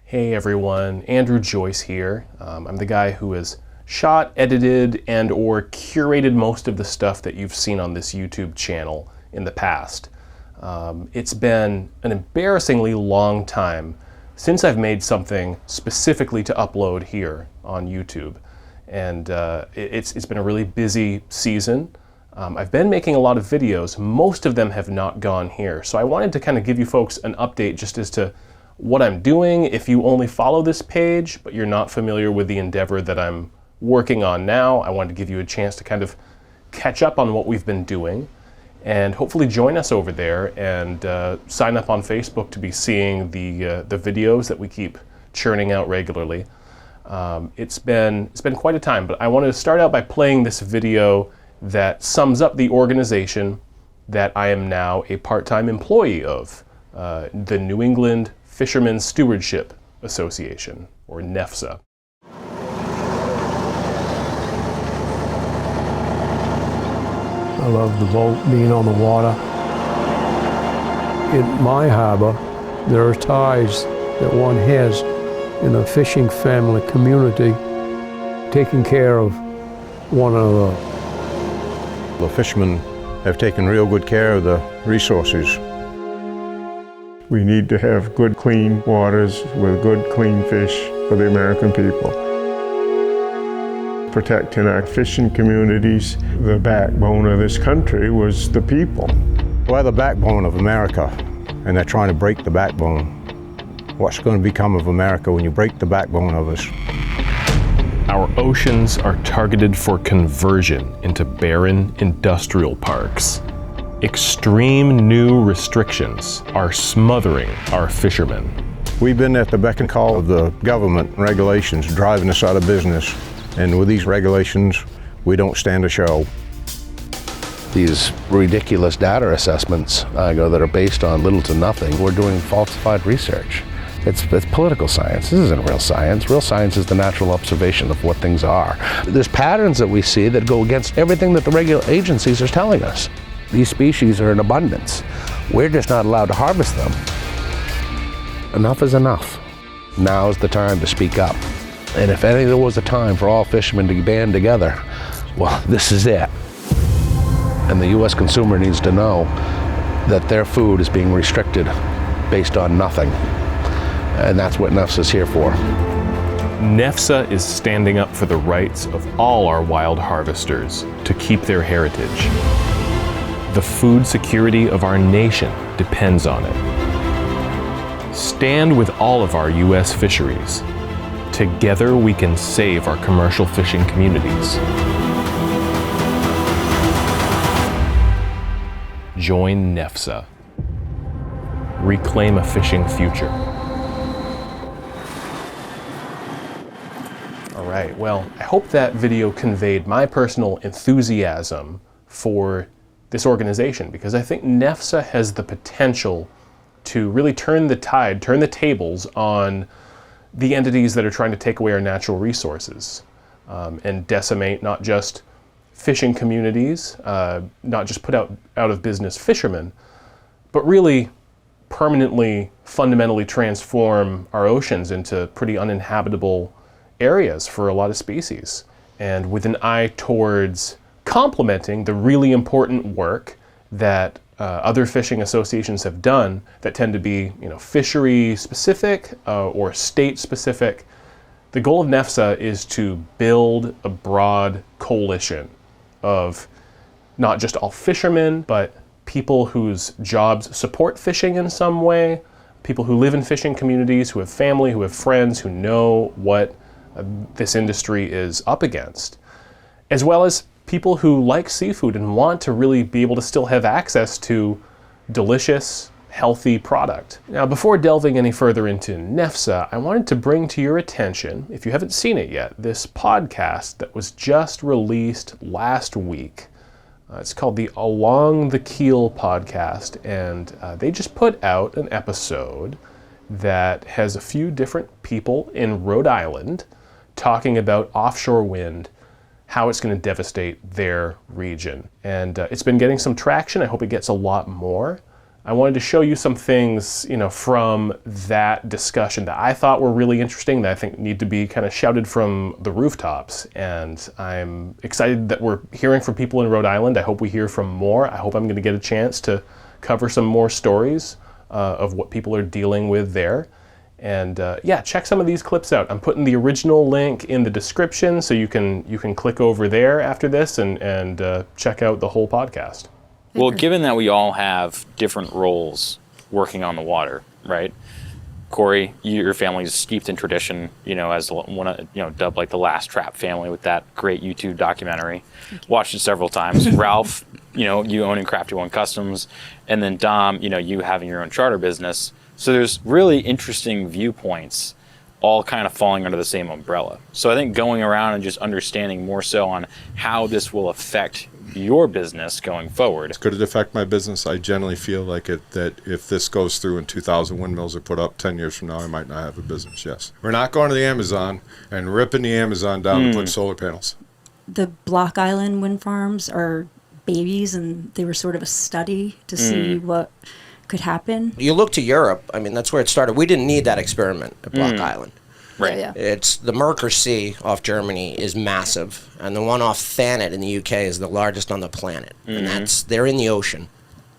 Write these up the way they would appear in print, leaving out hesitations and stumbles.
Hey everyone, Andrew Joyce here. I'm the guy who has shot, edited, and or curated most of the stuff that you've seen on this YouTube channel in the past. It's been an embarrassingly long time since I've made something specifically to upload here on YouTube. And it's been a really busy season. I've been making a lot of videos. Most of them have not gone here. So I wanted to kind of give you folks an update just as to what I'm doing. If you only follow this page, but you're not familiar with the endeavor that I'm working on now, I wanted to give you a chance to kind of catch up on what we've been doing and hopefully join us over there and sign up on Facebook to be seeing the videos that we keep churning out regularly. It's been quite a time, but I wanted to start out by playing this video that sums up the organization that I am now a part-time employee of, the New England Fishermen's Stewardship Association, or NEFSA. I love the boat, being on the water. In my harbor, there are ties that one has in a fishing family community, taking care of one another. The fishermen have taken real good care of the resources. We need to have good, clean waters with good, clean fish for the American people. Protecting our fishing communities, the backbone of this country was the people. We're the backbone of America, and they're trying to break the backbone. What's going to become of America when you break the backbone of us? Our oceans are targeted for conversion into barren industrial parks. Extreme new restrictions are smothering our fishermen. We've been at the beck and call of the government regulations driving us out of business. And with these regulations, we don't stand a show. These ridiculous data assessments that are based on little to nothing. We're doing falsified research. It's political science. This isn't real science. Real science is the natural observation of what things are. There's patterns that we see that go against everything that the regular agencies are telling us. These species are in abundance. We're just not allowed to harvest them. Enough is enough. Now is the time to speak up. And if there was a time for all fishermen to band together, well, this is it. And the U.S. consumer needs to know that their food is being restricted based on nothing. And that's what NEFSA is here for. NEFSA is standing up for the rights of all our wild harvesters to keep their heritage. The food security of our nation depends on it. Stand with all of our U.S. fisheries. Together we can save our commercial fishing communities. Join NEFSA. Reclaim a fishing future. All right, well, I hope that video conveyed my personal enthusiasm for this organization, because I think NEFSA has the potential to really turn the tide, turn the tables on the entities that are trying to take away our natural resources and decimate not just fishing communities, not just put out of business fishermen, but really permanently, fundamentally transform our oceans into pretty uninhabitable areas for a lot of species. And with an eye towards complementing the really important work that other fishing associations have done that tend to be, fishery specific or state specific. The goal of NEFSA is to build a broad coalition of not just all fishermen, but people whose jobs support fishing in some way, people who live in fishing communities, who have family, who have friends, who know what this industry is up against, as well as people who like seafood and want to really be able to still have access to delicious, healthy product. Now, before delving any further into NEFSA, I wanted to bring to your attention, if you haven't seen it yet, this podcast that was just released last week. It's called the Along the Keel podcast, and they just put out an episode that has a few different people in Rhode Island talking about offshore wind, how it's going to devastate their region. And it's been getting some traction. I hope it gets a lot more. I wanted to show you some things, from that discussion that I thought were really interesting, that I think need to be kind of shouted from the rooftops. And I'm excited that we're hearing from people in Rhode Island. I hope we hear from more. I hope I'm going to get a chance to cover some more stories of what people are dealing with there. And check some of these clips out. I'm putting the original link in the description, so you can click over there after this and check out the whole podcast. Well, given that we all have different roles working on the water, right? Corey, your family's steeped in tradition, as dubbed like the last trap family with that great YouTube documentary. Watched it several times. Ralph, you owning Crafty One Customs, and then Dom, you having your own charter business. So there's really interesting viewpoints all kind of falling under the same umbrella. So I think going around and just understanding more so on how this will affect your business going forward. Could it affect my business? I generally feel like that if this goes through and 2,000 windmills are put up 10 years from now, I might not have a business, yes. We're not going to the Amazon and ripping the Amazon down to put solar panels. The Block Island wind farms are babies, and they were sort of a study to see what could happen. You look to Europe, that's where it started. We didn't need that experiment at Block Island. Right. Yeah. It's the Merker Sea off Germany is massive, and the one off Thanet in the UK is the largest on the planet. And they're in the ocean.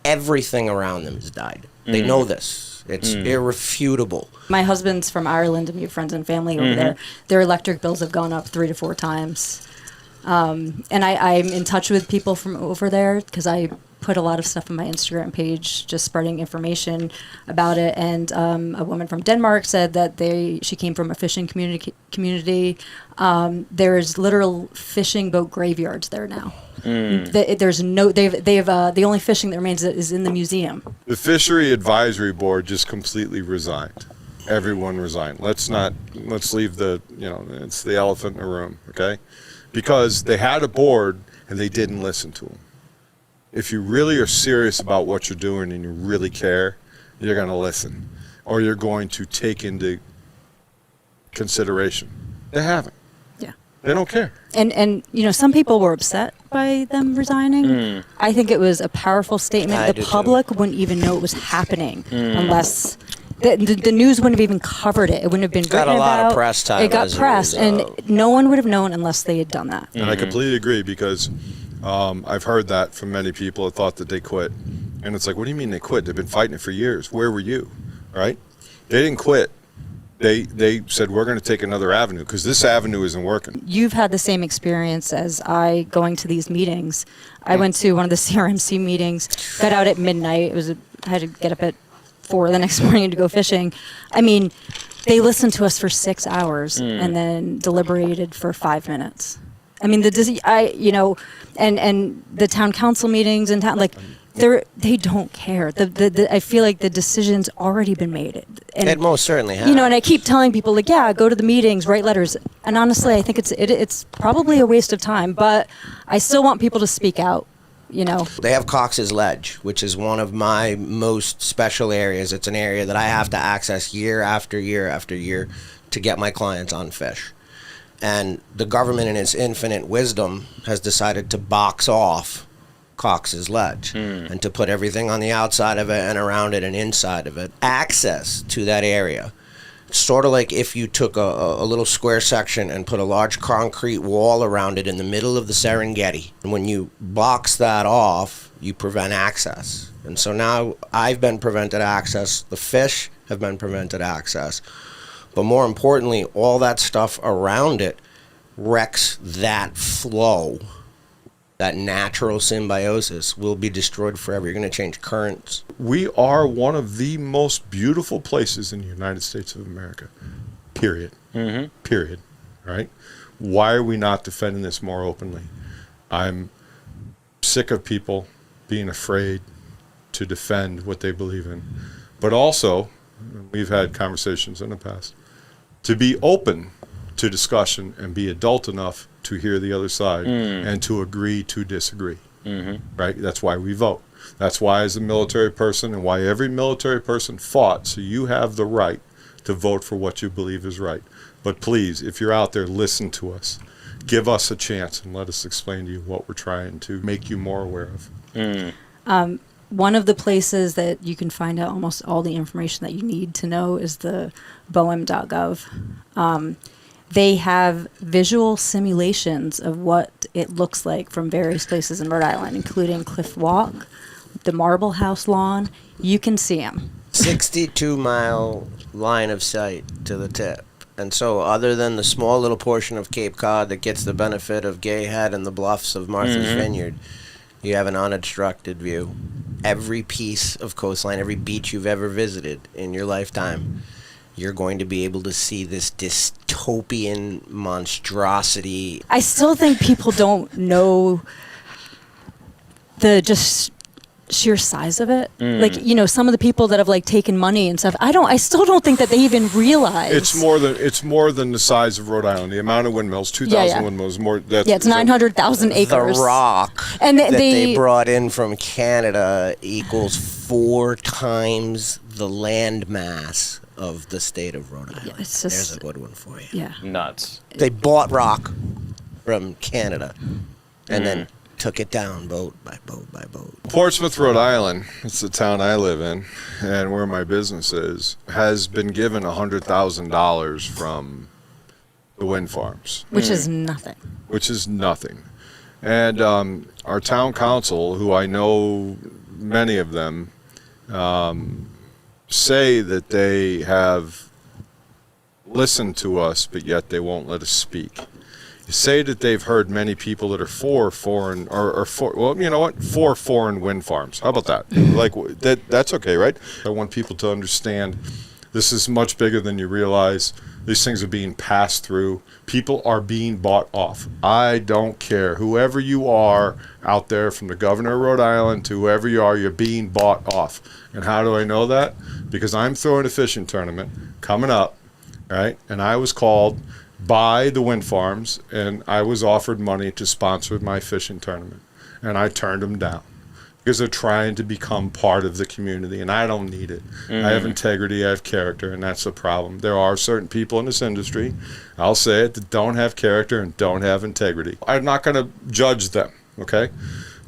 Everything around them has died. They know this. It's irrefutable. My husband's from Ireland, and we have friends and family over there. Their electric bills have gone up 3 to 4 times. And I'm in touch with people from over there because I put a lot of stuff on my Instagram page, just spreading information about it. And a woman from Denmark said that she came from a fishing community. There's literal fishing boat graveyards there now. There's no, the only fishing that remains is in the museum. The Fishery Advisory Board just completely resigned. Everyone resigned. Let's leave it's the elephant in the room, okay? Because they had a board and they didn't listen to them. If you really are serious about what you're doing and you really care, you're going to listen, or you're going to take into consideration. They haven't. Yeah. They don't care. And some people were upset by them resigning. I think it was a powerful statement. The public wouldn't even know it was happening unless the news wouldn't have even covered it. It wouldn't have been written about. Got a lot of press time. It got pressed, and no one would have known unless they had done that. And I completely agree, because I've heard that from many people that thought that they quit. And it's like, what do you mean they quit? They've been fighting it for years. Where were you? Right? They didn't quit. They said, we're going to take another avenue because this avenue isn't working. You've had the same experience as I going to these meetings. I went to one of the CRMC meetings, got out at midnight. I had to get up at 4 the next morning to go fishing. They listened to us for 6 hours and then deliberated for 5 minutes. And the town council meetings and they don't care. I feel like the decision's already been made. And, It most certainly has. and I keep telling people go to the meetings, write letters. And honestly, I think it's probably a waste of time, but I still want people to speak out. They have Cox's Ledge, which is one of my most special areas. It's an area that I have to access year after year after year to get my clients on fish. And the government, in its infinite wisdom, has decided to box off Cox's Ledge and to put everything on the outside of it and around it and inside of it. Access to that area. Sort of like if you took a little square section and put a large concrete wall around it in the middle of the Serengeti. And when you box that off, you prevent access. And so now I've been prevented access. The fish have been prevented access. But more importantly, all that stuff around it wrecks that flow. That natural symbiosis will be destroyed forever. You're going to change currents. We are one of the most beautiful places in the United States of America, period. Period. Right? Why are we not defending this more openly? I'm sick of people being afraid to defend what they believe in. But also, we've had conversations in the past, to be open to discussion and be adult enough to hear the other side and to agree to disagree. Right? That's why we vote. That's why, as a military person, and why every military person fought, so you have the right to vote for what you believe is right. But please, if you're out there, listen to us. Give us a chance and let us explain to you what we're trying to make you more aware of. one of the places that you can find out almost all the information that you need to know is the BOEM.gov. They have visual simulations of what it looks like from various places in Rhode Island, including Cliff Walk, the Marble House lawn. You can see them. 62-mile line of sight to the tip. And so other than the small little portion of Cape Cod that gets the benefit of Gay Head and the bluffs of Martha's Vineyard, you have an unobstructed view. Every piece of coastline, every beach you've ever visited in your lifetime, you're going to be able to see this dystopian monstrosity. I still think people don't know the just sheer size of it. Like, you know, some of the people that have like taken money and stuff, I still don't think that they even realize. It's more than the size of Rhode Island. The amount of windmills, 2,000 windmills, more. It's 900,000 acres. The rock and that they brought in from Canada equals 4 times the land mass of the state of Rhode Island. Yeah, it's just, there's a good one for you. Yeah. Nuts. They bought rock from Canada and then took it down boat by boat by boat. Portsmouth, Rhode Island, it's the town I live in, and where my business is, has been given $100,000 from the wind farms. Which is nothing. Which is nothing. And our town council, who I know many of them, say that they have listened to us, but yet they won't let us speak. Say that they've heard many people that are for foreign wind farms. How about that? Like that's okay, right? I want people to understand this is much bigger than you realize. These things are being passed through. People are being bought off. I don't care. Whoever you are out there, from the governor of Rhode Island to whoever you are, you're being bought off. And how do I know that? Because I'm throwing a fishing tournament coming up, right? And I was called by the wind farms, and I was offered money to sponsor my fishing tournament, and I turned them down because they're trying to become part of the community, and I don't need it. I have integrity, I have character, and that's the problem. There are certain people in this industry, I'll say it, that don't have character and don't have integrity. I'm not going to judge them, okay?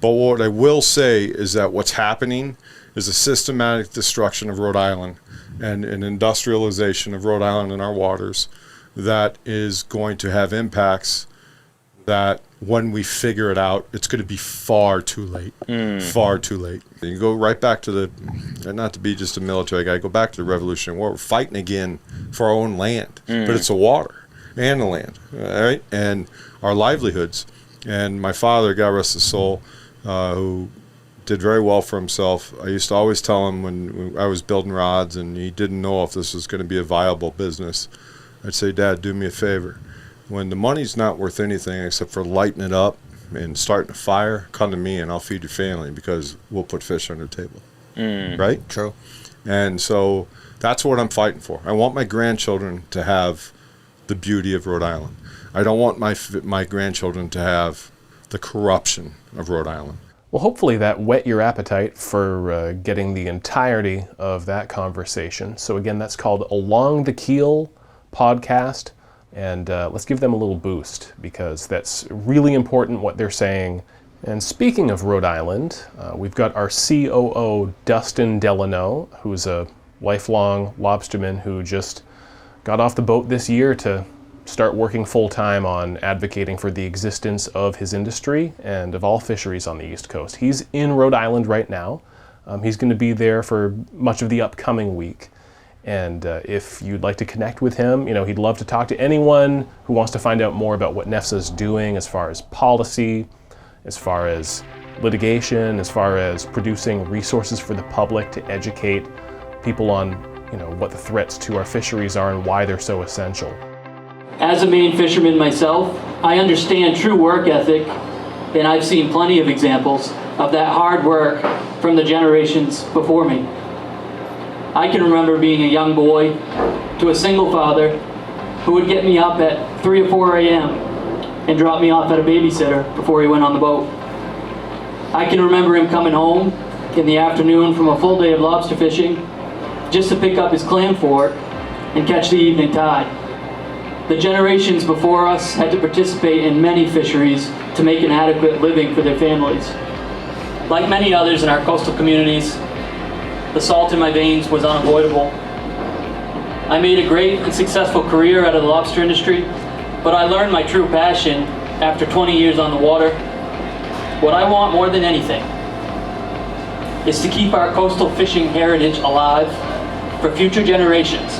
But what I will say is that what's happening is a systematic destruction of Rhode Island and an industrialization of Rhode Island and our waters that is going to have impacts that when we figure it out, it's going to be far too late. Far too late. You go right back to and not to be just a military guy, go back to the Revolutionary War. We're fighting again for our own land, but it's the water and the land, all right? And our livelihoods. And my father, God rest his soul, who did very well for himself. I used to always tell him when I was building rods and he didn't know if this was going to be a viable business, I'd say, Dad, do me a favor. When the money's not worth anything except for lighting it up and starting a fire, come to me and I'll feed your family because we'll put fish on your table. Right? True. And so that's what I'm fighting for. I want my grandchildren to have the beauty of Rhode Island. I don't want my grandchildren to have the corruption of Rhode Island. Well, hopefully that whet your appetite for getting the entirety of that conversation. So again, that's called Along the Keel podcast, and let's give them a little boost because that's really important what they're saying. And speaking of Rhode Island, we've got our COO, Dustin Delano, who's a lifelong lobsterman who just got off the boat this year to start working full-time on advocating for the existence of his industry and of all fisheries on the East Coast. He's in Rhode Island right now. He's going to be there for much of the upcoming week. And if you'd like to connect with him, you know, he'd love to talk to anyone who wants to find out more about what NEFSA is doing as far as policy, as far as litigation, as far as producing resources for the public to educate people on, you know, what the threats to our fisheries are and why they're so essential. As a Maine fisherman myself, I understand true work ethic, and I've seen plenty of examples of that hard work from the generations before me. I can remember being a young boy to a single father who would get me up at 3 or 4 a.m. and drop me off at a babysitter before he went on the boat. I can remember him coming home in the afternoon from a full day of lobster fishing just to pick up his clam fork and catch the evening tide. The generations before us had to participate in many fisheries to make an adequate living for their families. Like many others in our coastal communities, the salt in my veins was unavoidable. I made a great and successful career out of the lobster industry, but I learned my true passion after 20 years on the water. What I want more than anything is to keep our coastal fishing heritage alive for future generations.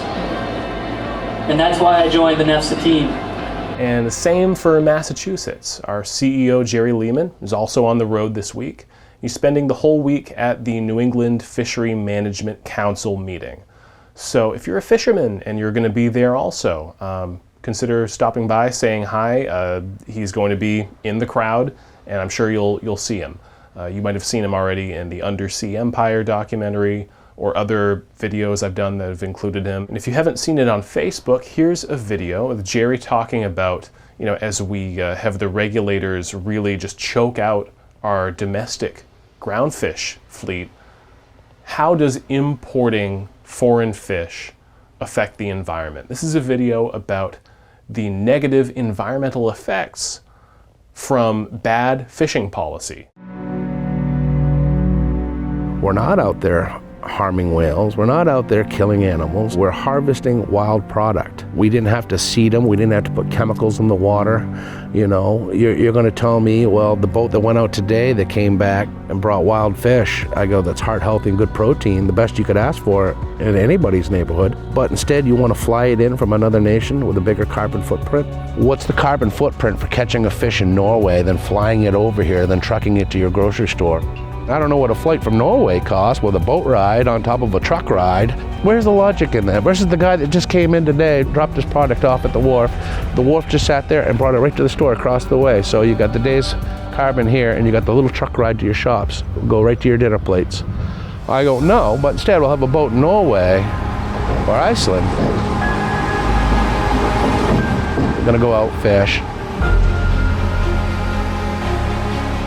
And that's why I joined the NEFSA team. And the same for Massachusetts. Our CEO, Jerry Lehman, is also on the road this week. He's spending the whole week at the New England Fishery Management Council meeting. So if you're a fisherman and you're going to be there also, consider stopping by, saying hi. He's going to be in the crowd, and I'm sure you'll see him. You might have seen him already in the Undersea Empire documentary or other videos I've done that have included him. And if you haven't seen it on Facebook, here's a video with Jerry talking about, as we have the regulators really just choke out our domestic groundfish fleet, how does importing foreign fish affect the environment? This is a video about the negative environmental effects from bad fishing policy. We're not out there harming whales. We're not out there killing animals. We're harvesting wild product. We didn't have to seed them. We didn't have to put chemicals in the water. You're going to tell me, well, the boat that went out today that came back and brought wild fish, I go, that's heart healthy and good protein, the best you could ask for in anybody's neighborhood. But instead you want to fly it in from another nation with a bigger carbon footprint. What's the carbon footprint for catching a fish in Norway, then flying it over here, then trucking it to your grocery store? I don't know what a flight from Norway costs with a boat ride on top of a truck ride. Where's the logic in that? Versus the guy that just came in today, dropped his product off at the wharf. The wharf just sat there and brought it right to the store across the way. So you got the day's carbon here and you got the little truck ride to your shops. Go right to your dinner plates. I go, no, but instead we'll have a boat in Norway or Iceland. We're gonna go out, fish.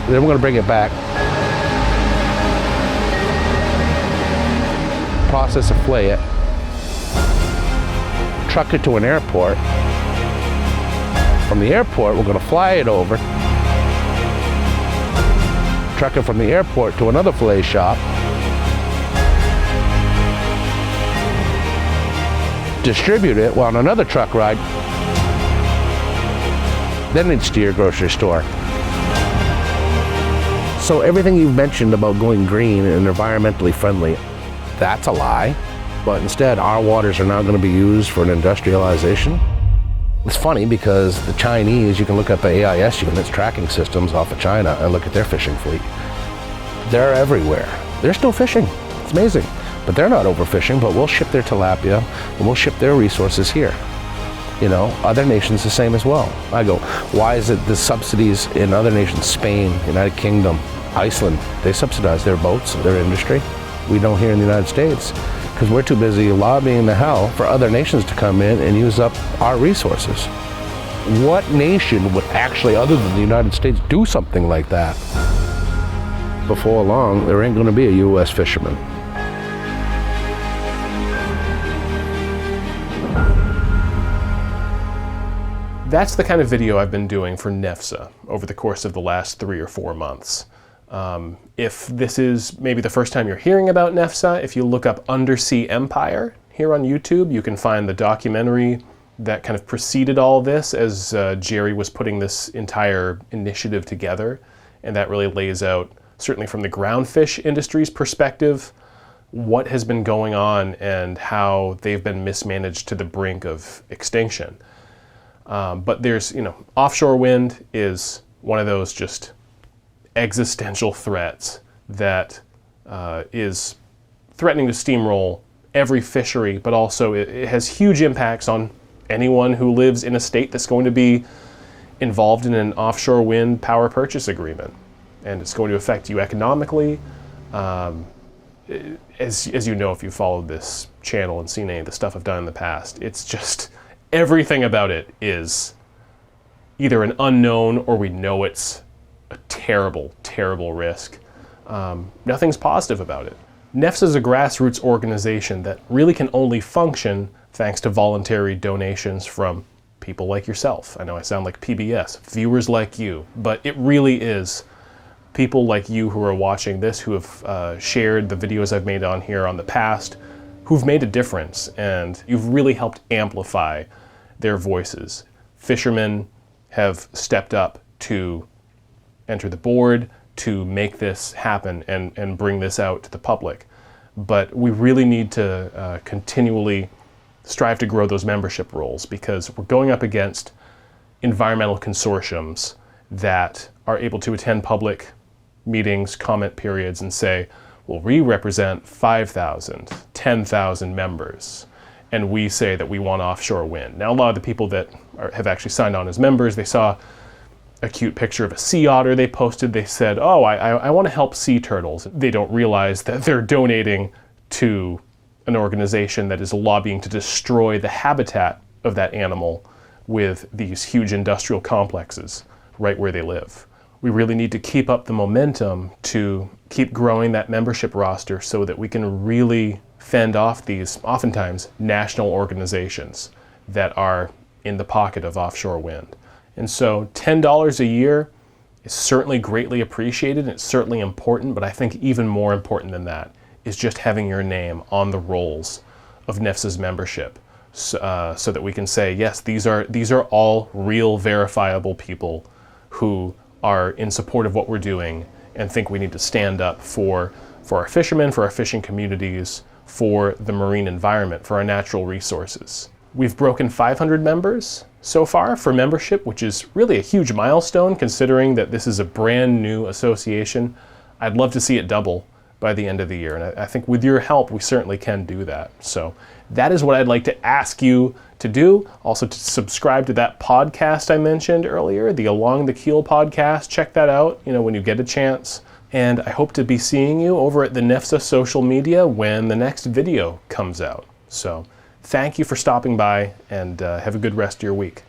Then we're gonna bring it back. Process and flay it, truck it to an airport. From the airport, we're going to fly it over, truck it from the airport to another fillet shop, distribute it while on another truck ride, then it's to your grocery store. So everything you've mentioned about going green and environmentally friendly, that's a lie, but instead our waters are now going to be used for an industrialization. It's funny because the Chinese, you can look up the AIS units, tracking systems off of China, and look at their fishing fleet. They're everywhere. They're still fishing. It's amazing. But they're not overfishing, but we'll ship their tilapia and we'll ship their resources here. Other nations the same as well. I go, why is it the subsidies in other nations, Spain, United Kingdom, Iceland, they subsidize their boats, their industry? We don't here in the United States because we're too busy lobbying the hell for other nations to come in and use up our resources. What nation would actually, other than the United States, do something like that? Before long, there ain't going to be a U.S. fisherman. That's the kind of video I've been doing for NEFSA over the course of the last 3 or 4 months. If this is maybe the first time you're hearing about NEFSA, if you look up Undersea Empire here on YouTube, you can find the documentary that kind of preceded all this as Jerry was putting this entire initiative together. And that really lays out, certainly from the groundfish industry's perspective, what has been going on and how they've been mismanaged to the brink of extinction. But there's, offshore wind is one of those just existential threats that is threatening to steamroll every fishery, but also it has huge impacts on anyone who lives in a state that's going to be involved in an offshore wind power purchase agreement. And it's going to affect you economically. As you know, if you followed this channel and seen any of the stuff I've done in the past, it's just everything about it is either an unknown or we know it's a terrible, terrible risk. Nothing's positive about it. NEFSA is a grassroots organization that really can only function thanks to voluntary donations from people like yourself. I know I sound like PBS, viewers like you, but it really is people like you who are watching this, who have shared the videos I've made on here on the past, who've made a difference, and you've really helped amplify their voices. Fishermen have stepped up to enter the board, to make this happen and bring this out to the public. But we really need to continually strive to grow those membership rolls, because we're going up against environmental consortiums that are able to attend public meetings, comment periods, and say, well, we represent 5,000, 10,000 members, and we say that we want offshore wind. Now, a lot of the people that have actually signed on as members, they saw a cute picture of a sea otter they posted. They said, oh, I want to help sea turtles. They don't realize that they're donating to an organization that is lobbying to destroy the habitat of that animal with these huge industrial complexes right where they live. We really need to keep up the momentum to keep growing that membership roster so that we can really fend off these, oftentimes, national organizations that are in the pocket of offshore wind. And so $10 a year is certainly greatly appreciated, and it's certainly important, but I think even more important than that is just having your name on the rolls of NEFSA's membership, so that we can say, yes, these are all real, verifiable people who are in support of what we're doing and think we need to stand up for our fishermen, for our fishing communities, for the marine environment, for our natural resources. We've broken 500 members so far for membership, which is really a huge milestone considering that this is a brand new association. I'd love to see it double by the end of the year, and I think with your help we certainly can do that. So that is what I'd like to ask you to do. Also, to subscribe to that podcast I mentioned earlier, the Along the Keel podcast. Check that out, when you get a chance. And I hope to be seeing you over at the NEFSA social media when the next video comes out. So thank you for stopping by, and have a good rest of your week.